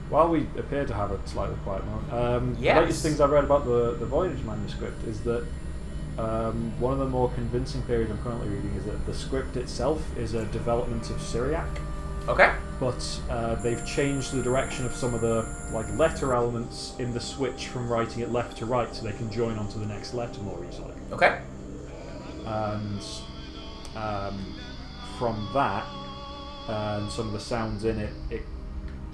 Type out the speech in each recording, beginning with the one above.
while we appear to have a slightly quiet moment, Yes. the latest things I've read about the Voyage manuscript is that one of the more convincing theories I'm currently reading is that the script itself is a development of Syriac. Okay. But they've changed the direction of some of the letter elements in the switch from writing it left to right, so they can join onto the next letter more easily. Okay. And from that, and some of the sounds in it, it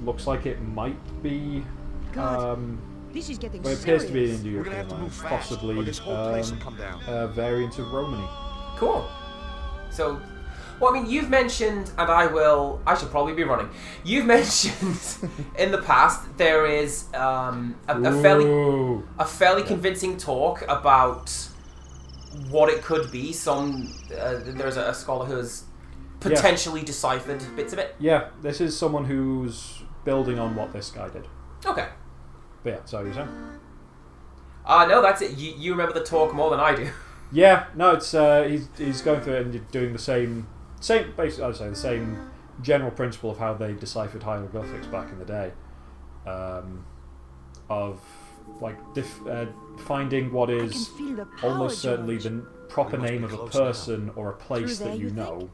looks like it might be. This is getting Well, it appears to be an serious. Indo-European language, possibly down. a variant of Romany. Cool. So, well, I mean, you've mentioned, and I should probably be running. You've mentioned in the past there is a fairly convincing talk about what it could be. There's a scholar who has potentially deciphered bits of it. Yeah, this is someone who's building on what this guy did. Okay. But yeah, sorry, you saying? No, that's it. You remember the talk more than I do. Yeah, no, it's he's going through it and doing the same basically, I'd say the same general principle of how they deciphered hieroglyphics back in the day, of finding what is almost certainly the proper name of a person or a place that you know,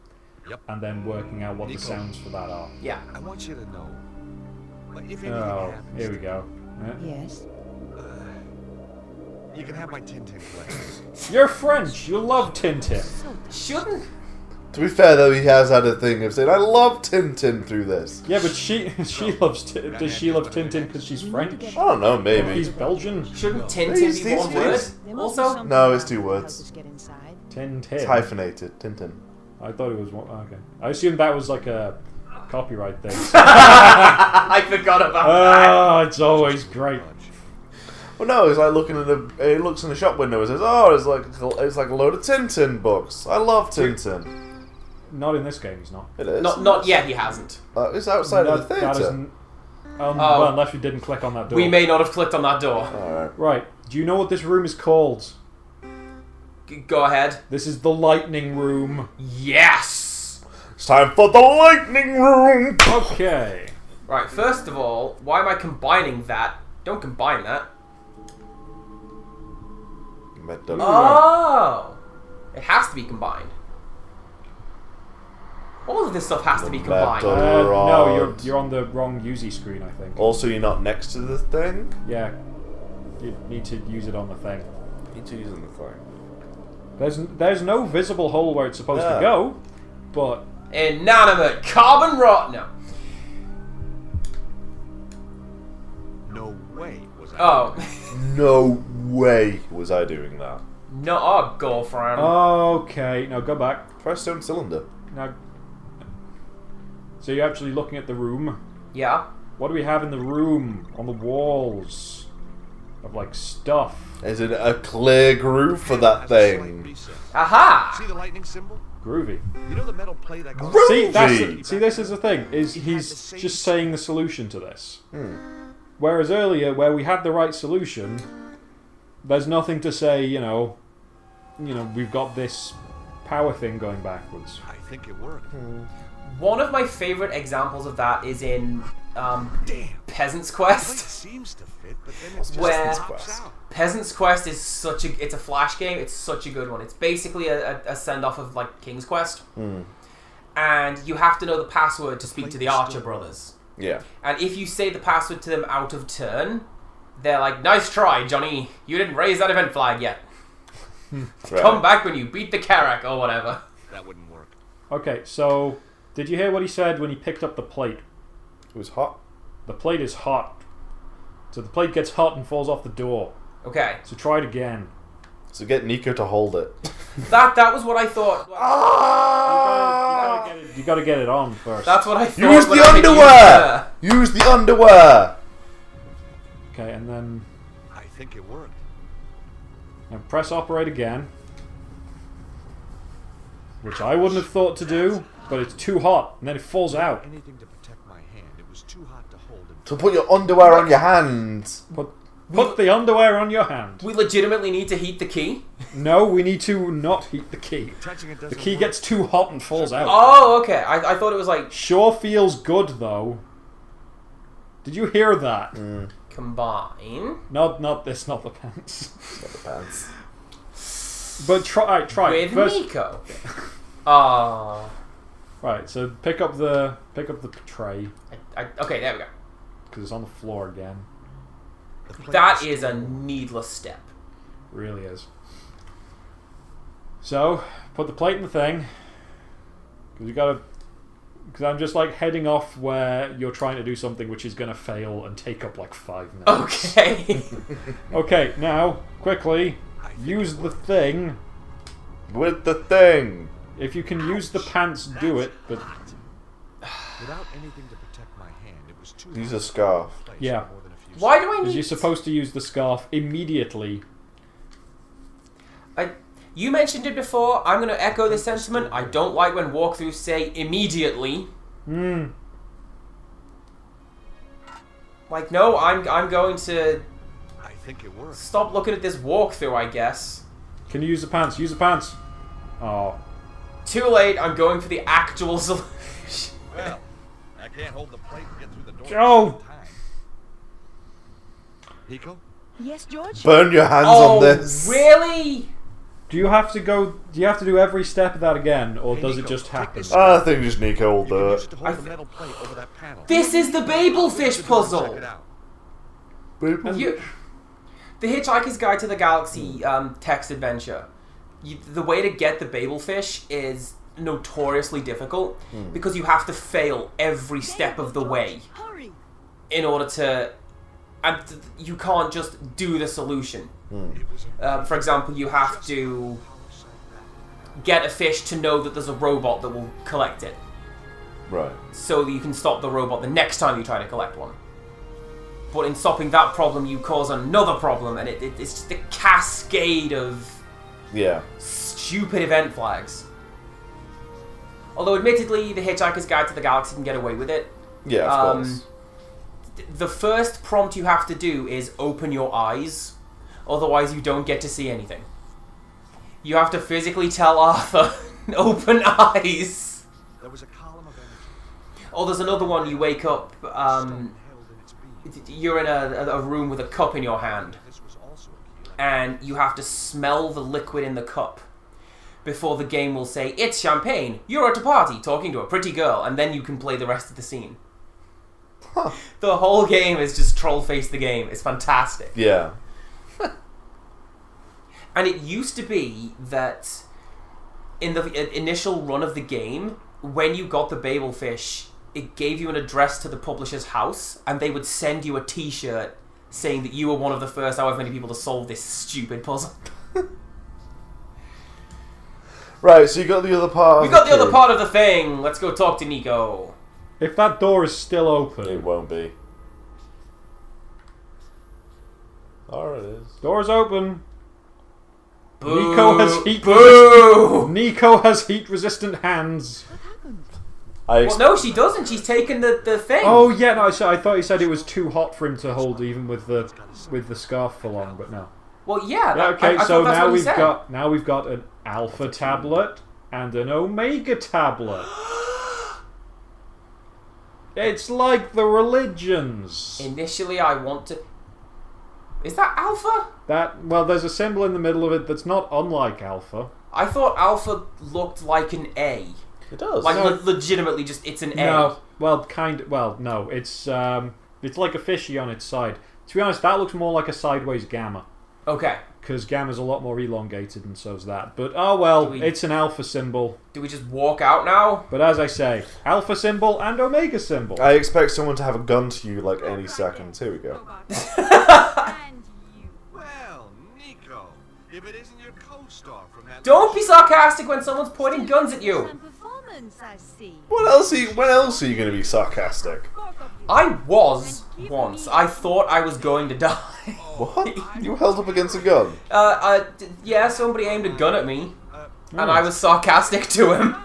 and then working out what the sounds for that are. Yeah. I want you to know. If anything happens, here we go. Yes. You can have my Tintin collection. You're French. You love Tintin. Shouldn't. To be fair, though, he has had a thing of saying, "I love Tintin" through this. Yeah, but she loves. Does she love Tintin because she's French? I don't know, maybe. He's Belgian. Shouldn't Tintin These- be one these- word? these- Also? No, it's 2 words. Tintin. It's hyphenated. Tintin. I thought it was one. Okay. I assumed that was like a copyright thing. I forgot about that. Oh, it's always great. Well, no, it's like looking at he looks in the shop window and says, "Oh, it's like a load of Tintin books. I love Tintin." Not in this game, he's not. It is. Not yet. He hasn't. It's outside of the That theatre. isn't. Well, unless we didn't click on that door. We may not have clicked on that door. Alright. Right. Do you know what this room is called? Go ahead. This is the lightning room. Yes. It's time for the lightning room! Okay. Right. First of all, why am I combining that? Don't combine that. Oh, it has to be combined. All of this stuff has to be combined. No, you're on the wrong Uzi screen, I think. Also, you're not next to the thing? Yeah. You need to use it on the thing. You need to use it on the thing. There's no visible hole where it's supposed to go, but... Inanimate carbon rot. No. No way was I. Oh. No way was I doing that. No, oh, girlfriend. Okay, now go back. Press stone cylinder. Now... So you're actually looking at the room. Yeah. What do we have in the room? On the walls? Of, stuff. Is it a clear groove for that thing? Aha! See the lightning symbol? Groovy. You know the metal plate that goes... See, this is the thing. He's just saying the solution to this. Whereas earlier, where we had the right solution, there's nothing to say, we've got this power thing going backwards. I think it worked. One of my favorite examples of that is in Peasant's Quest. Seems to fit, but then it's just Where pops out. Peasant's Quest is it's a flash game. It's such a good one. It's basically a send off of King's Quest, and you have to know the password to speak to the Archer brothers. Yeah. And if you say the password to them out of turn, they're like, "Nice try, Johnny. You didn't raise that event flag yet. Come back when you beat the Carrack or whatever." That wouldn't work. Okay, so did you hear what he said when he picked up the plate? It was hot. The plate is hot. So the plate gets hot and falls off the door. Okay. So try it again. So get Nico to hold it. That was what I thought. You gotta get it on first. That's what I thought. Use when the I picked underwear! Use the underwear! Okay, and then I think it worked. press operate again. Which I wouldn't have thought to do, but it's too hot, and then it falls out. Anything to protect my hand. It was too hot to hold it. So put your underwear on your hands. Put the underwear on your hand. We legitimately need to heat the key. No, we need to not heat the key. Touching it The doesn't key work. gets too hot and falls out. Oh, okay. I thought it was like... Sure feels good, though. Did you hear that? Combine. Not this, not the pants. Not the pants. But try. With First, Nico. Ah. right, so pick up the tray Okay, there we go. because it's on the floor again. That is a needless step. Really is. So put the plate in the thing because you gotta. Because I'm just like heading off where you're trying to do something which is gonna fail and take up like 5 minutes. Okay. Okay, now quickly use the thing. With the thing. If you can use the pants, do it. But Without anything to protect my hand, it was too Use a scarf. yeah, Why do I because need... you're supposed to use the scarf immediately. You mentioned it before. I'm going to echo this sentiment. I don't like when walkthroughs say immediately. Like, no, I'm going to I think it works. stop looking at this walkthrough, I guess. Can you use the pants? Use the pants. Oh, Too late. I'm going for the actual solution. Well, I can't hold the plate and get through the door. Joe! at the same time. Nico? Yes, George? Burn your hands Oh, on this. really? do you have to go? Do you have to do every step of that again, or Hey, does it Nico, just take happen? this- I think just Nico will You do can use it. it to hold the metal plate over that panel. This is the Babelfish Check puzzle. it out. You, the Hitchhiker's Guide to the Galaxy text adventure. The way to get the Babelfish is notoriously difficult because you have to fail every step of the way Hurry! in order to... And you can't just do the solution. For example, you have to get a fish to know that there's a robot that will collect it, Right. so that you can stop the robot the next time you try to collect one. But in stopping that problem, you cause another problem, and it's just a cascade of Yeah. stupid event flags. Although, admittedly, the Hitchhiker's Guide to the Galaxy can get away with it. Yeah, of course. The first prompt you have to do is open your eyes, otherwise you don't get to see anything. You have to physically tell Arthur, open eyes. There was a column of energy. Oh, there's another one. You wake up, Stone held in its beam. you're in a room with a cup in your hand, This was also a key. and you have to smell the liquid in the cup before the game will say, it's champagne, you're at a party talking to a pretty girl, and then you can play the rest of the scene. Huh. The whole game is just troll-face the game. It's fantastic. Yeah. And it used to be that in the initial run of the game, when you got the Babelfish, it gave you an address to the publisher's house, and they would send you a t-shirt saying that you were one of the first however many people to solve this stupid puzzle. Right, so you got the other part. We got the other part of the thing. Let's go talk to Nico. If that door is still It open, won't be. Oh, it is. door's open. Boo. Nico has heat Boo. Nico has heat-resistant hands. What happened? Well, no, she doesn't. She's taken the thing. Oh yeah, no. I thought he said it was too hot for him to hold even with the scarf for long, but no. Well, yeah. Yeah, that- okay, I so thought that's now what he said. we've got an alpha tablet and an omega tablet. It's like the religions. Initially, I want to... Is that Alpha? There's a symbol in the middle of it that's not unlike alpha. I thought Alpha looked like an A. It does. Like, No. legitimately just, it's an A. No, no. It's like a fishy on its side. To be honest, that looks more like a sideways gamma. Okay. Because gamma's a lot more elongated, and so's that. But oh well, Do we- it's an alpha symbol. Do we just walk out now? But as I say, alpha symbol and omega symbol. I expect someone to have a gun to you like any second. Here we go. And you. Well, Nico, if it isn't your co-star from that... Don't be sarcastic when someone's pointing guns at you. Some performance, I see. When else are you going to be sarcastic? I was once. I thought I was going to die. What? You were held up against a gun? Yeah, somebody aimed a gun at me, and I was sarcastic to him.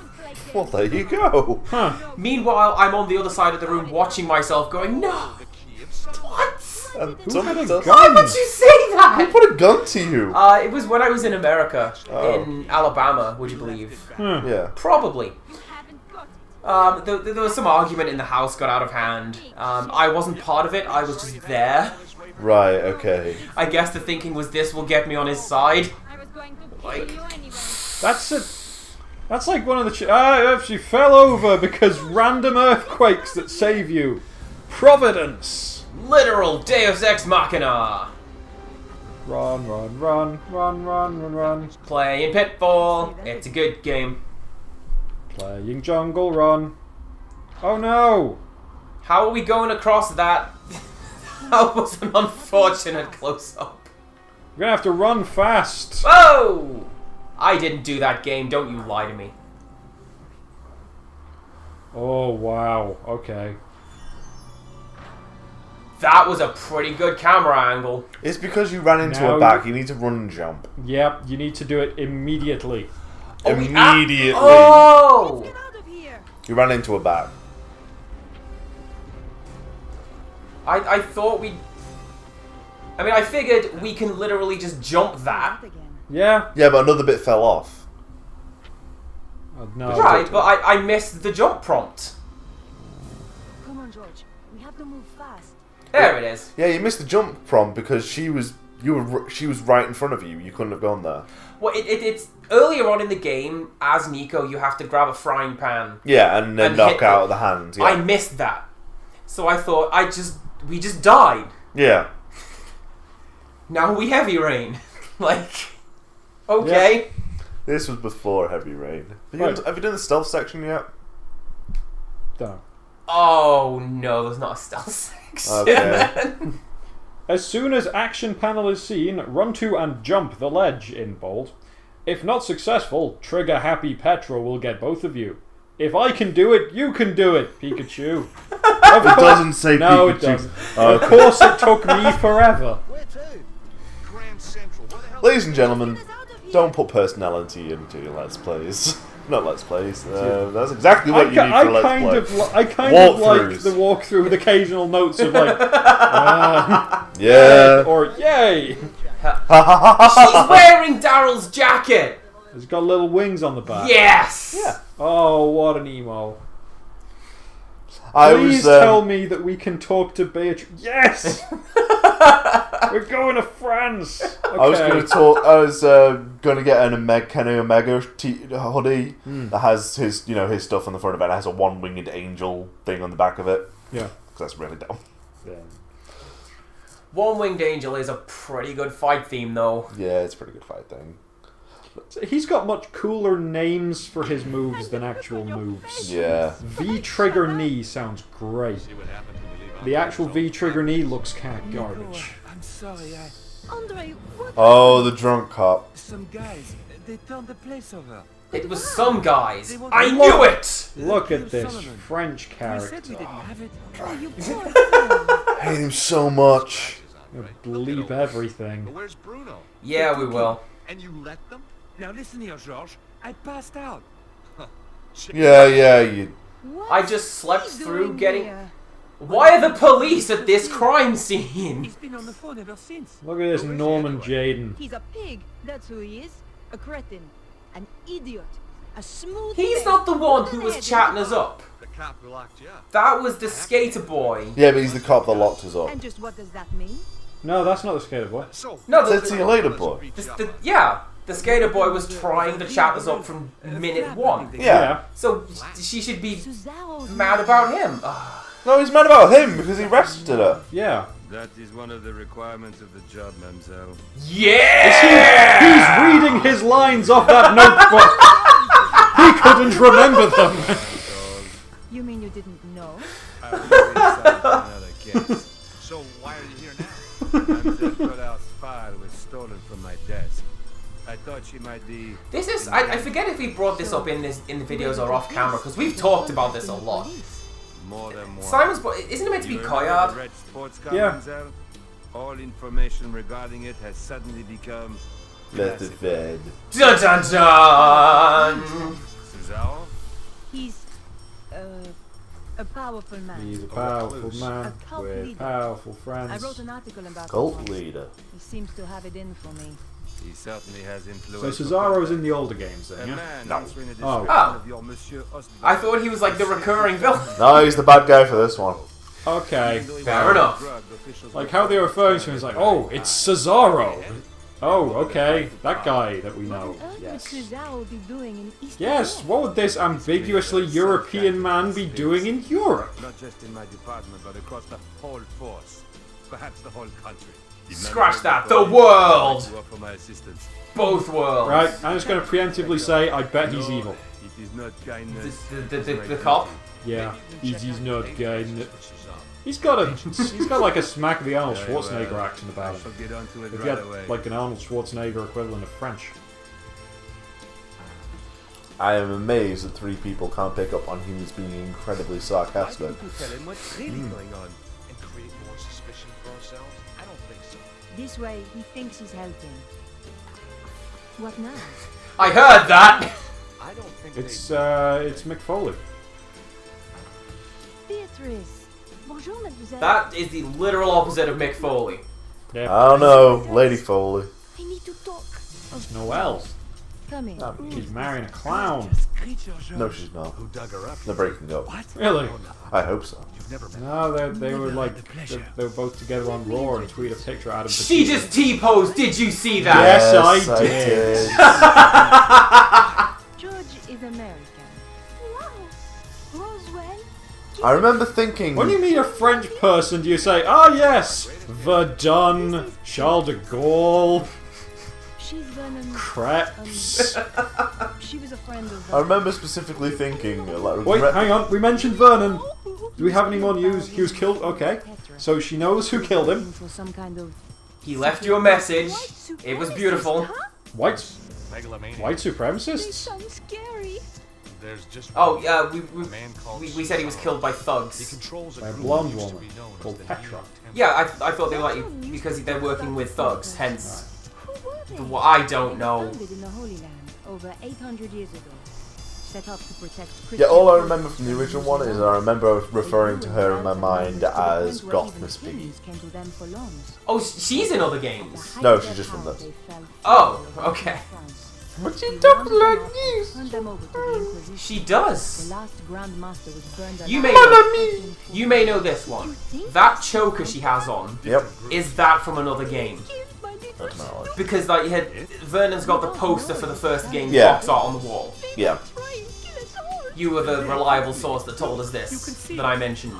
Well, there you go. Huh. Meanwhile, I'm on the other side of the room watching myself going, no! The key of something. What? And Who someone had a does- gun? Why would you say Who that? put a gun to you? It was when I was in America, Oh. in Alabama, would you believe? Hmm. Yeah. Probably. You haven't got There was some argument in the house, got out of hand. I wasn't part of it, I was just there. Right, okay. I guess the thinking was this will get me on his side. I was going to kill Like- you anyway. That's like one of the... she fell over because random earthquakes that save you. Providence. Literal Deus Ex Machina. Run, run, run, run, run, run, run. Playing Pitfall. It's a good game. Playing Jungle Run. Oh no! How are we going across that? That was an unfortunate close-up. We're gonna have to run fast. Whoa! I didn't do that game, don't you lie to me. Oh wow, okay. That was a pretty good camera angle. It's because you ran into Now a back. You need to run and jump. Yep, you need to do it immediately. Immediately. Oh! Get out of here. You ran into a back. I thought we... I mean, I figured we can literally just jump that. Not again. Yeah. Yeah, but another bit fell off. No. Right, but I missed the jump prompt. Come on, George. We have to move fast. There it is. Yeah, you missed the jump prompt because she was right in front of you. You couldn't have gone there. Well, it's earlier on in the game, as Nico, you have to grab a frying pan. Yeah, and then And knock hit out it. the hand. Yeah. I missed that. So I thought, we just died. Yeah. Now we heavy rain. Like, okay. This was before Heavy Rain. Right. Have you done the stealth section yet? Don't. Oh no, there's not a stealth section. Okay. As soon as action panel is seen, run to and jump the ledge in bold. If not successful, trigger Happy Petra will get both of you. If I can do it, you can do it, Pikachu. Of It doesn't say No, Pikachu. it doesn't. Oh, Of course it took me forever. Where to? Grand Central. What the hell? Ladies and gentlemen, Get us out of here. don't put personality into your Let's Plays. Not Let's Plays. That's exactly what you need for Let's Play. I kind of like Walkthroughs. the walkthrough with occasional notes of like, Yeah. or yay. She's wearing Daryl's jacket. It's got little wings on the back. Yes. Yeah. Oh, what an emo. I Please was. tell me that we can talk to Beatrice. Yes! We're going to France. Okay. I was going to talk. I was going to get an Kenny Omega hoodie that has his stuff on the front of it. And it has a one-winged angel thing on the back of it. Yeah. Because that's really dumb. One Winged Angel is a pretty good fight theme, though. Yeah, it's a pretty good fight thing. He's got much cooler names for his moves than actual moves. Yeah. V-trigger knee sounds great. The actual V-trigger knee looks kind of garbage. I'm sorry. Andre, what? Oh, the drunk cop. Some guys, they turned the place over. It was some guys. I knew it! Look at this French We said character. we didn't have it. Oh, you poor thing. I hate him so much. Bleep everything. But where's Bruno? Yeah, we will. And you let them? Now listen here, Georges. I passed out. Yeah, you. What I is just slept he through doing getting... here? Why are the police at this crime scene? He's been on the phone ever since. Look at this Where's he Norman anyway? Jaden. He's a pig. That's who he is. A cretin. An idiot. A smooth. He's head, not the one who golden was head, chatting us up. The cop who locked you up. That was the skater boy. Yeah, but he's the cop that locked us up. And just what does that mean? No, that's not the skater boy. So, No, Said see you later, boy. the skater boy was trying to chat us up from minute one. Yeah. So she should be Cesaro's mad about him. Ugh. No, he's mad about him because he arrested her. Yeah. That is one of the requirements of the job, mademoiselle. Yeah! He's reading his lines off that notebook. He couldn't remember them. You mean you didn't know? I was very excited for another case. so why are you here now? Mademoiselle Godard's file was stolen from my desk. I thought she might be... This is I forget if we brought this up in the videos or off camera because we've talked about this a lot. more than one. Simon's isn't it meant to be You remember the Koyard? red sports car, Yeah. mademoiselle? All information regarding it has suddenly become... Left it fed. Dun dun dun! Cesaro? He's a powerful man. He's a powerful man A cult with leader. powerful I friends. wrote an article about him Cult once. leader. He seems to have it in for me. He certainly has So influence. Cesaro's in the older games then, A yeah? man No. answering a Oh. description of your Monsieur Oddjob. I thought he was like the recurring villain. No, he's the bad guy for this one. Okay. Fair enough. Like how they were referring to him is like, oh, it's Cesaro. Oh, okay, that guy that we know. What on earth Yes. would Cesaro be doing in East Yes, what would this ambiguously European man be doing in Europe? Not just in my department, but across the whole force. Perhaps the whole country. Scratch that. The world. You offer my assistance. Both worlds. Right, I'm just going to preemptively say, I bet he's evil. It is not kindness. The cop. Yeah, he's not guy. He's got like a smack of the Arnold Schwarzenegger accent about I shall him. get onto it If right you away. had like an Arnold Schwarzenegger equivalent of French. I am amazed that 3 people can't pick up on him as being incredibly sarcastic. Why don't you tell him what's really going on? And create more suspicion for ourselves? I don't think so. This way, he thinks he's helping. What now? I heard that. I don't think It's Mick Foley. Beatrice. Bonjour, mademoiselle. That is the literal opposite of Mick Foley. Yeah. I don't know, Lady Foley. I need to talk. It's Noelle. Come in. She's marrying a clown. No, she's not. who dug her up. They're breaking up. Really? I hope so. You've never met No, they were like they were both together on Raw and tweet a picture of Adam. She Petito. just T-posed. Did you see that? Yes, I did. George is American. Wow. Roswell. I remember thinking... When you meet a French person, do you say, "Ah, yes, Verdun, Charles de Gaulle, She's Vernon. crepes"? She was a friend of. I remember specifically thinking... Like, Wait, hang on. We mentioned Vernon. Do we have any more news? He was killed. Okay, so she knows who killed him. For some kind of. He left you a message. It was beautiful. White megalomaniac. white They supremacists. sound scary. There's just Oh, yeah, a man called we said he was killed by He thugs. controls By a group blonde that used to woman be known as called the Petra. Neo Templars. Yeah, I thought they were like because they're working with thugs. Hence, Who were they? well, I don't They know. were founded in the Holy Land over 800 years ago. Set up to protect Christian Yeah, all I people remember from the from original one is Jerusalem. I remember They referring to grew her in in my wealth and mind numbers to the as point where Goth even Miss Piggy. kings came to them for loans. Oh, she's in other At the games. height No, of she's their just from power, this. they fell Oh, foul of okay. France. But They she rounded talks them like up, this! turned them over to the Inquisition. She does. The last Grand Master was burned You alive. You may know this one. That choker she has on Yep. is that from another game. That's not like... Because like you had Vernon's got the poster for the first game Yeah. box art on the wall. Yeah. You were the reliable source that told us this that I mentioned.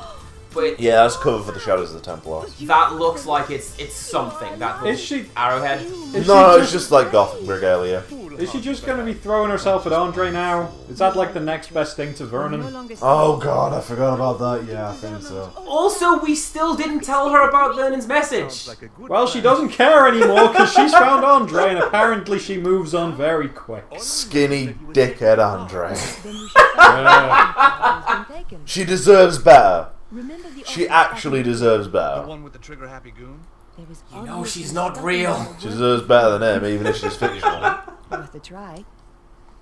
But Yeah, that's a cover for the Shadows of the Templars. that looks like it's something. That Is she? arrowhead. Is No, she it's just like Gothic regalia. Is she just going to be throwing herself at Andre now? Is that like the next best thing to Vernon? Oh god, I forgot about that. Yeah, I think so. Also, we still didn't tell her about Vernon's message. Sounds like a good Well, she plan. doesn't care anymore because she's found Andre, and apparently she moves on very quick. Skinny dickhead Andre. Then you should Yeah. been taken. She deserves better. Remember the She offer actually that- deserves The better. one with the trigger-happy goon? There was You know obviously she's not something real. in the She world. deserves better than him, even if she's fictional. Worth a try.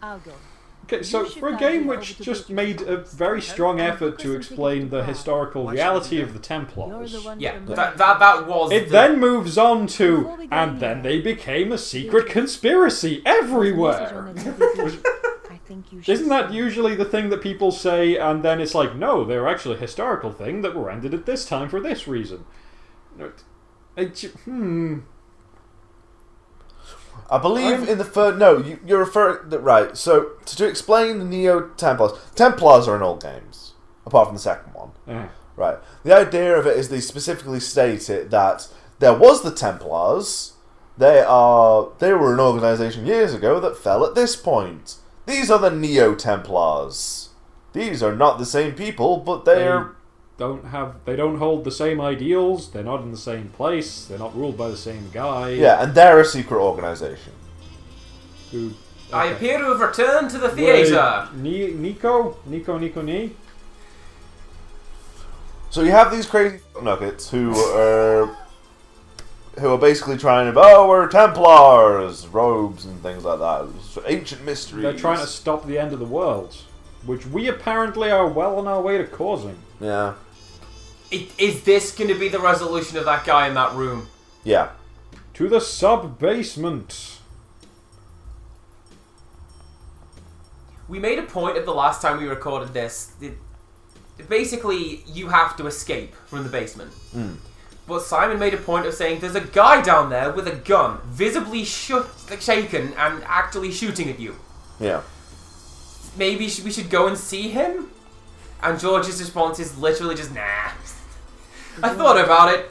I'll go. Okay, so for a game which just made a very strong effort to explain the historical reality of the You're Templars, the one Yeah, from that was. it the- then moves on to, and then they became a secret conspiracy everywhere. I think you should Isn't that stay. usually the thing that people say, and then it's like, no, they're actually a historical thing that were ended at this time for this reason? I believe in the first... No, you're referring... Right, so to explain the Neo-Templars... Templars are in all games, apart from the second one. Yeah. Right. The idea of it is they specifically state it that there was the Templars. They were an organisation years ago that fell at this point. These are the Neo-Templars. These are not the same people, but they are... They don't hold the same ideals, they're not in the same place, they're not ruled by the same guy. Yeah, and they're a secret organisation. Who, I appear to have returned to the theatre. Nico? So you have these crazy nuggets who are basically trying to... Oh, we're Templars! Robes and things like that. Ancient mysteries. They're trying to stop the end of the world, which we apparently are well on our way to causing. Yeah. Is this going to be the resolution of that guy in that room? Yeah. To the sub-basement. We made a point at the last time we recorded this. Basically, you have to escape from the basement. But Simon made a point of saying there's a guy down there with a gun, visibly shaken and actually shooting at you. Yeah. Maybe we should go and see him? And George's response is literally just, nah. I thought about it,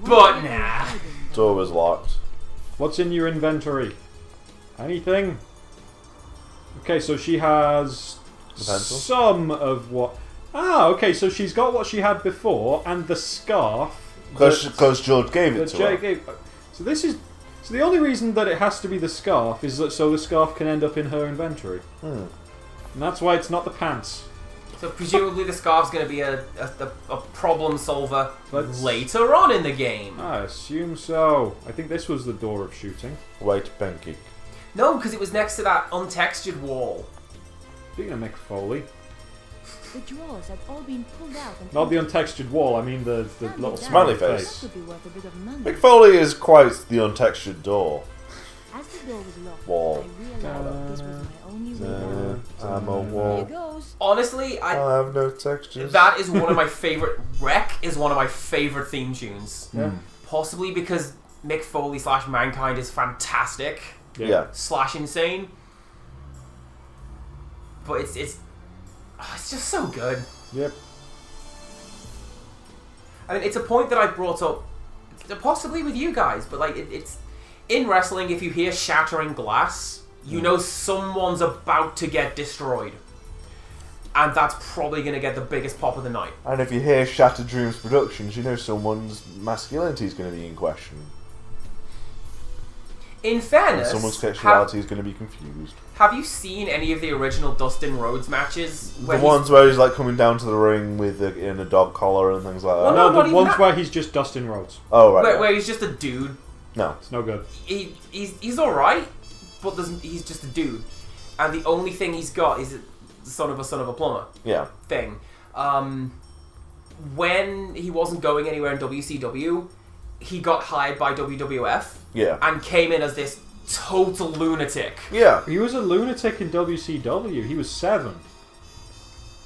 but nah. Door was locked. What's in your inventory? Anything? Okay, so she has The pencil? some of what... Ah, okay, so she's got what she had before, and the scarf... Because George gave it to Jay her. gave. So this is... So the only reason that it has to be the scarf is that so the scarf can end up in her inventory. And that's why it's not the pants. So presumably the scarf's going to be a problem solver Let's- later on in the game. I assume so. I think this was the door of shooting. White pancake. No, because it was next to that untextured wall. Speaking of Mick Foley. The drawers had all been pulled out and Not the untextured wall, I mean the little Smiley smiley face. Could be worth a bit of money. Mick Foley is quite the untextured door. As the door was locked, Wall. I realized this was my only way out. I'm a Here wall. goes. Honestly, I have no textures. that is one of my favorite... Wreck is one of my favorite theme tunes. Yeah. Possibly because Mick Foley / Mankind is fantastic Yeah. / insane. But it's just so good. Yep. I mean, it's a point that I brought up, possibly with you guys, but like it's in wrestling. If you hear shattering glass, you know someone's about to get destroyed, and that's probably going to get the biggest pop of the night. And if you hear Shattered Dreams Productions, you know someone's masculinity is going to be in question. In And fairness, someone's sexuality is going to be confused. have you seen any of the original Dustin Rhodes matches? The Where ones where he's like coming down to the ring with in a dog collar and things like that. Well, No, not the even ones that. where he's just Dustin Rhodes. Oh, right. where he's just a dude. No. It's no good. He's all right, but he's just a dude, and the only thing he's got is the son of a plumber Yeah. thing. When he wasn't going anywhere in WCW, he got hired by WWF Yeah. and came in as this total lunatic. Yeah. He was a lunatic in WCW. He was 7.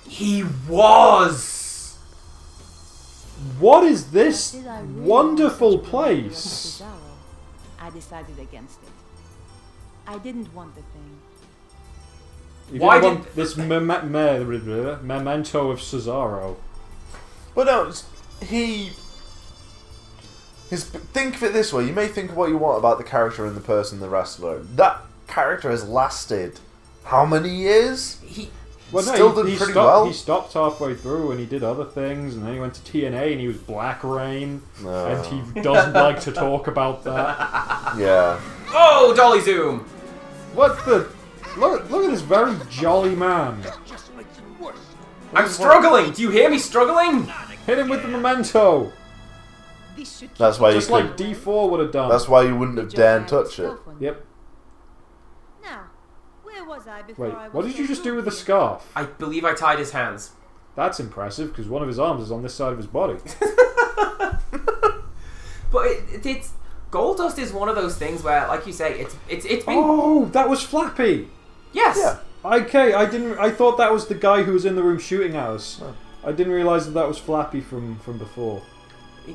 He was. What is this Did I really wonderful want such a memory of place? Cesaro? I decided against it. I didn't want the thing. You Why didn't did- want this memento of Cesaro? But no, think of it this way. You may think of what you want about the character and the person, the wrestler. That character has lasted how many years? Still did pretty stopped, well. He stopped halfway through and he did other things, and then he went to TNA and he was Black Rain, and he doesn't like to talk about that. Yeah. Oh, dolly zoom! What the? Look at this very jolly man. I'm struggling. Do you hear me struggling? Hit him with the memento, This should That's why you just like could, D4 would have done. That's why you wouldn't have dared touch it. Yep. Now, where was I before Wait, I was what did so you just do with the stupid? scarf? I believe I tied his hands. That's impressive because one of his arms is on this side of his body. But it's Goldust is one of those things where, like you say, it's been Oh, that was Flappy. yes. Yeah. Okay, I thought that was the guy who was in the room shooting at us. I didn't realise that was Flappy from before.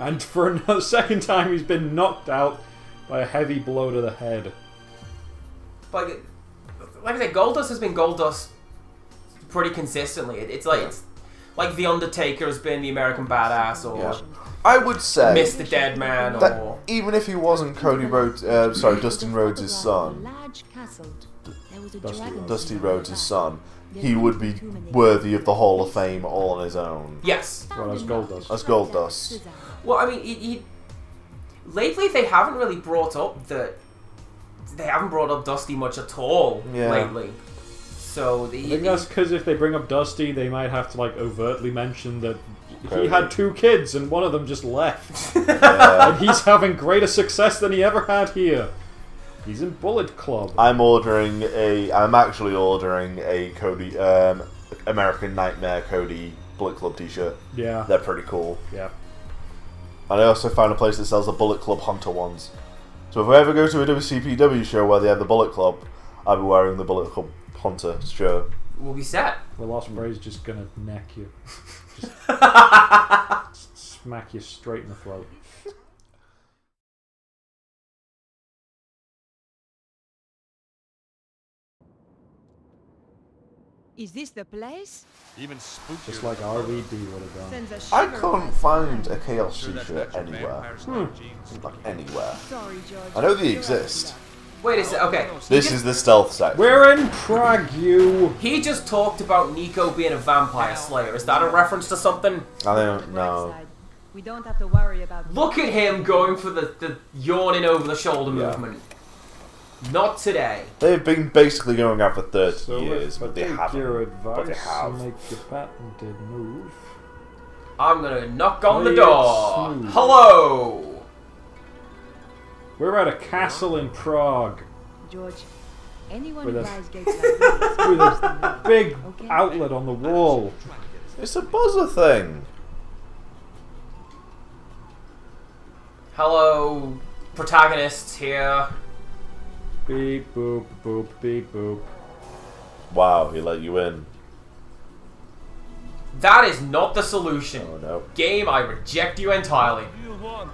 And for a second time, he's been knocked out by a heavy blow to the head. But like I said, Goldust has been Goldust pretty consistently. It's like the Undertaker has been the American Badass, or Yeah. I would say Mr. Dead Man, that or even if he wasn't Dustin Rhodes' son, Dusty Rhodes' son, he would be worthy of the Hall of Fame all on his own. yes. Well, as Goldust. As Goldust. Well, I mean, he lately they haven't really brought up Dusty much at all Yeah. lately. So I think that's because if they bring up Dusty, they might have to like overtly mention that he Cody. had 2 kids and one of them just left. Yeah. And he's having greater success than he ever had here. He's in Bullet Club. I'm actually ordering a Cody, American Nightmare Cody Bullet Club t-shirt. Yeah. They're pretty cool. Yeah. And I also found a place that sells the Bullet Club Hunter ones. So if I ever go to a WCPW show where they have the Bullet Club, I'll be wearing the Bullet Club Hunter, sure. We'll be set. Will Osprey's just gonna neck you. Just smack you straight in the throat. Is this the place? Even spookier. Just like RVD would have done. Sends a I shiver couldn't right find down. a Chaos Sure that's Seeker not your anywhere. vampire-style genes. Like, anywhere. Sorry, George. I know they You're exist. Wait a sec. Okay. This is the stealth section. We're in Prague, you! He just talked about Nico being a vampire slayer. Is that a reference to something? I On don't the bright know. side, we don't have to worry about. Look at him going for the yawning over the shoulder movement. Not today. They've been basically going out for 30 So years, if I but they take haven't. your But they advice have. and make the patented move. I'm gonna knock on the Play it door. smooth. Hello. We're at a castle in Prague George, anyone With who a- buys gates like these with knows a them. big Okay. outlet on the wall. It's a buzzer thing. Hello, protagonists here. Beep boop boop beep boop. Wow, he let you in. That is not the solution. Oh no. Game, I reject you entirely. You want?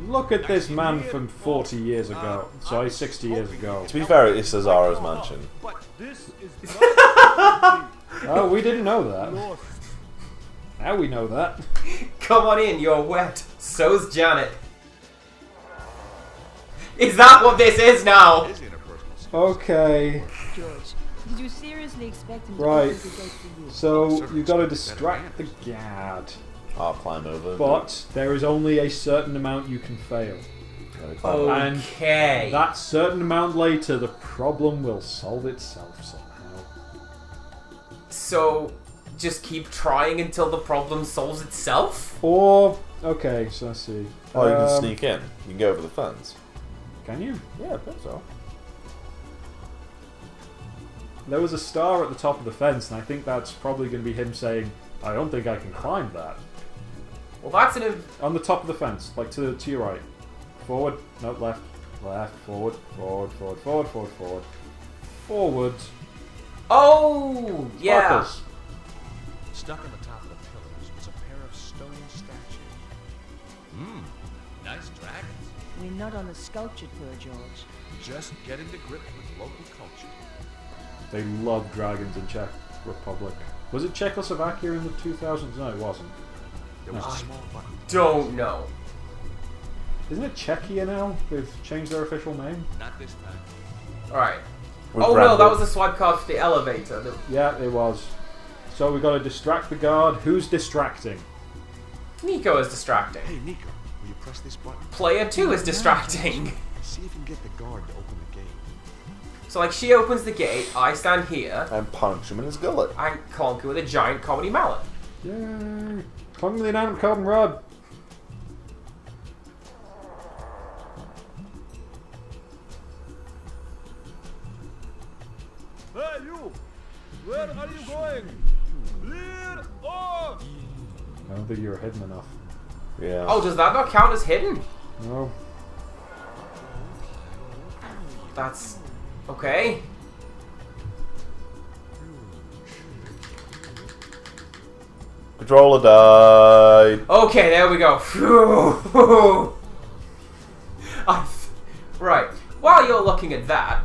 Look at this man from 40 years ago. Sorry, 60 years ago. To be fair, it's Cesara's mansion. But this is not Oh, we didn't know that. north. Now we know that. Come on in, you're wet. So's Janet. Is that what this is now? Is interpersonal space. Okay, George, did you seriously expect him to Right. open the gate for you? so you got to distract the guard, I'll climb over. but there is only a certain amount you can fail. Gotta climb over. And Okay. that certain amount later, the problem will solve itself somehow. So, just keep trying until the problem solves itself? Or okay, so let's see. Oh, you can sneak in. You can go over the fence. Can you? Yeah, I think so. There was a star at the top of the fence, and I think that's probably going to be him saying, "I don't think I can climb that." Well, that's an... On the top of the fence, like to your right. Forward, no, left, left, forward, forward, forward, forward, forward, forward. Forward. Oh! Yeah. Sparkles. Stuck on the top of the pillars was a pair of stone statues. Nice dragons. We're not on a sculptured tour, George. Just getting to grip with local culture. They love dragons in Czech Republic. Was it Czechoslovakia in the 2000s? No, it wasn't. There was a small button. Don't know. Isn't it Czechia now? They've changed their official name? Not this time. Alright. With Oh no, Brandon. that was a swipe card for the elevator. Yeah, it was. So we got to distract the guard. Who's distracting? Nico is distracting. Hey, Nico, will you press this button? Player 2 is distracting. See if you can get the guard to open the gate. So like, she opens the gate, I stand here, And punch him in his gullet. and conk with a giant comedy mallet. Yay! Climb the inanimate carbon rod. Hey, you! Where are you going? Clear off! I don't think you were hidden enough. Yeah. Oh, does that not count as hidden? No. That's... okay. Controller died. Okay, there we go. Phew. Right. While you're looking at that,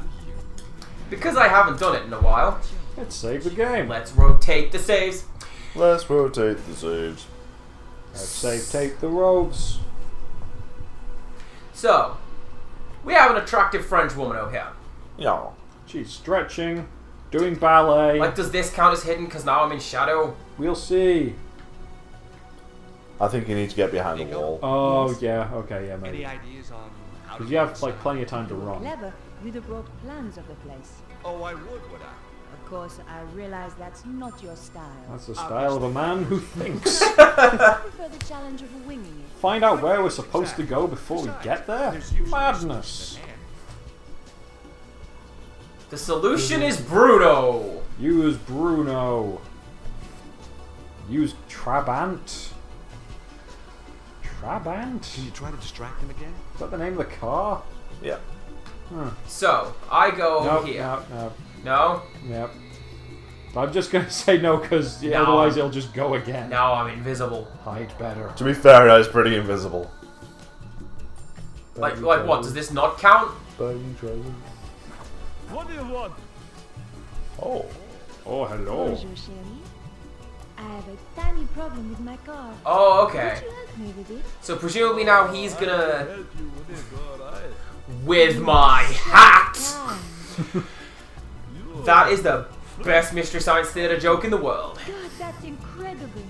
because I haven't done it in a while, Let's save the game. let's rotate the saves. Let's rotate the saves. Let's save tape the ropes. So, we have an attractive French woman over here. Yeah. She's stretching, doing ballet. Like, does this count as hidden because now I'm in shadow? We'll see. I think you need to get behind the wall. Oh, yeah, okay, yeah, maybe. ideas on how Because you have, like, plenty of time to run. Clever, you'd have brought plans of the place. Oh, I would I? Of course, I realize that's not your style. That's the style of a man who thinks. I prefer the challenge of winging it. Find out where we're supposed to go before we get there? Madness. The solution is Bruno. Use Bruno. Use Trabant. Trabant? Can you try to distract him again? Is that the name of the car? Yeah. So, I go No, here. no. No? Yep. I'm just gonna say no because No. otherwise it'll just go again. Now I'm invisible. Hide better. To be fair, I was pretty invisible. Like what? Does this not count? What do you want? Oh. Oh, hello. Bonjour, chérie. I have a tiny problem with my car. Oh, okay. Would you help me with it? So presumably now he's gonna... Help you with it, alright. With my hat! Wow. That is the best Mystery Science Theater joke in the world. God, that's incredible.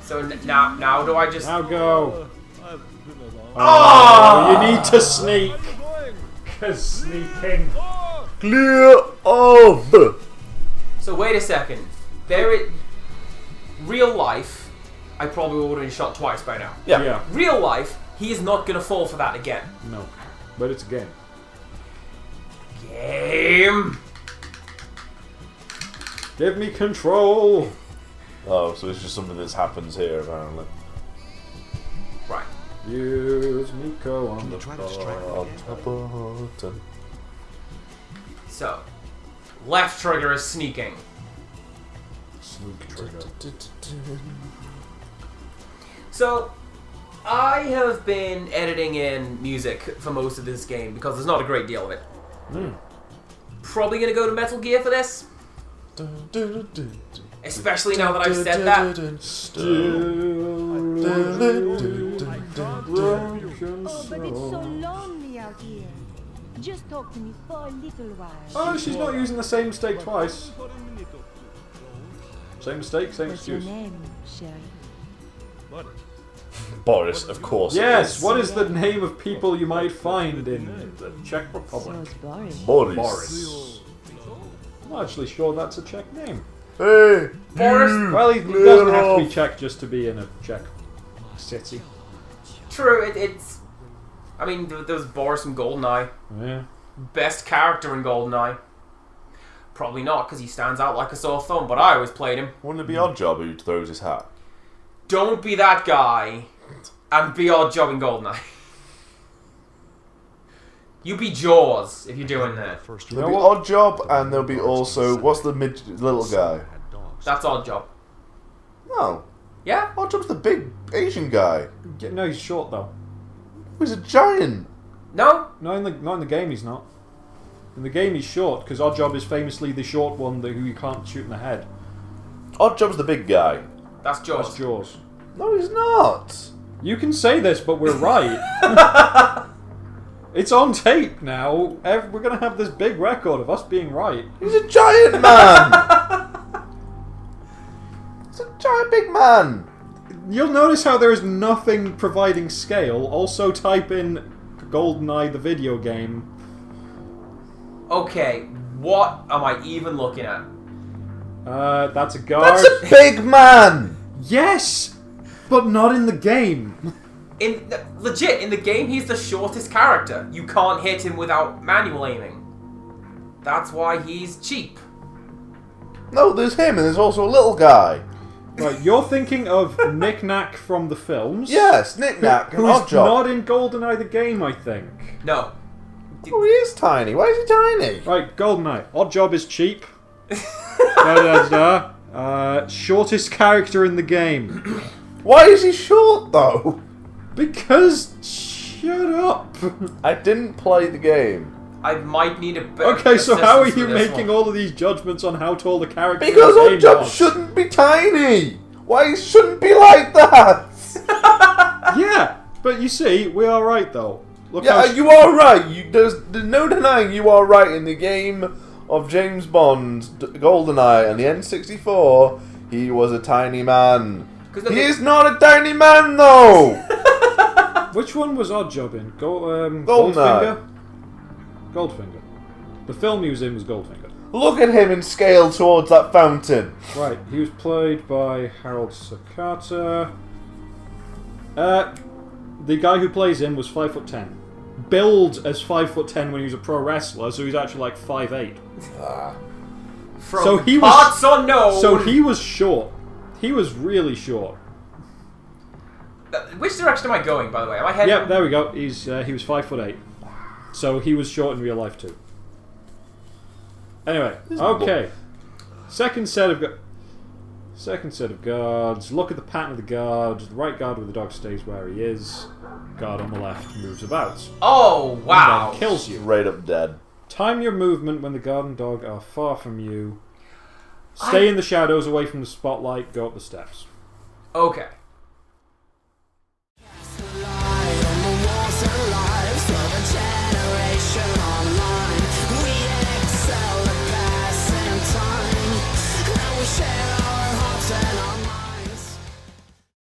So now do I just... Now go. I've been around. Oh! You need to sneak. Going. Cause sneaking. Oh! Clear of. So wait a second. Real life, I probably would have been shot twice by now. Yeah. Real life, he is not gonna fall for that again. No. But it's a game. Game. Give me control. Oh, so it's just something that happens here, apparently. Right. Use Miko on the try to strike bar. Button. So, left trigger is sneaking. Sneak trigger. So, I have been editing in music for most of this game because there's not a great deal of it. Probably gonna go to Metal Gear for this, especially now that I've said that. Oh, but it's so lonely out here. Just talk to me for a little while. Oh, she's not using the same mistake twice. Same mistake, same What's your excuse. name, Sherry? Boris, of course. it Yes, is. what is the name of people you might find in the Czech So Republic? it's Boris. Boris. Boris. I'm not actually sure that's a Czech name. Hey. Boris. Well, he Clear doesn't have to be off. Czech just to be in a Czech city. True, it's... I mean, there was Boris from GoldenEye. Yeah. Best character in GoldenEye. Probably not, because he stands out like a sore thumb, but I always played him. Wouldn't it be Oddjob who throws his hat? Don't be that guy, and be Oddjob in GoldenEye. You be Jaws, if you're doing that. First You There'll know be what? Oddjob, and there'll be also what's the little guy? That's Oddjob. No, Yeah? Oddjob's the big Asian guy. No, he's short though. He's a giant. No? Not in the game. He's not. In the game, he's short because Oddjob is famously the short one who you can't shoot in the head. Oddjob's the big guy. That's Jaws. That's Jaws. No, he's not. You can say this, but we're right. It's on tape now. We're gonna have this big record of us being right. He's a giant man. He's a giant big man. You'll notice how there is nothing providing scale. Also, type in GoldenEye the video game. Okay, what am I even looking at? That's a guard. That's a big man. Yes, but not in the game. Legit, in the game, he's the shortest character. You can't hit him without manual aiming. That's why he's cheap. No, there's him, and there's also a little guy. Right, you're thinking of Knick Knack from the films. Yes, Knick Knack and Who's Oddjob. not in GoldenEye the game, I think. No. Oh, he is tiny. Why is he tiny? Right, GoldenEye. Oddjob is cheap. Shortest character in the game. Why is he short though? Because shut up. I didn't play the game. I might need a bit Okay, so how are assistance you for this making one. all of these judgments on how tall the character Because in the game Oddjob was? shouldn't be tiny. Why he shouldn't be like that? Yeah, but you see, we are right though. Look Yeah, how you are right. There's no denying you are right. In the game of James Bond, GoldenEye, and the N64, he was a tiny man. He is not a tiny man though. Which one was Oddjob in? GoldenEye. Goldfinger? Goldfinger. The film he was in was Goldfinger. Look at him in scale towards that fountain. Right, he was played by Harold Sakata. The guy who plays him was 5'10". Billed as 5'10" when he was a pro wrestler, so he's actually like 5'8". From So he was- parts unknown. So he was short. He was really short. Which direction am I going, by the way? Am I heading? Yep, there we go. He was 5'8". So he was short in real life too. Anyway, okay. Second set of guards. Look at the pattern of the guard. The right guard with the dog stays where he is. Guard on the left moves about. Oh, wow. And then kills you. Straight up dead. Time your movement when the guard and dog are far from you. Stay in the shadows away from the spotlight. Go up the steps. Okay.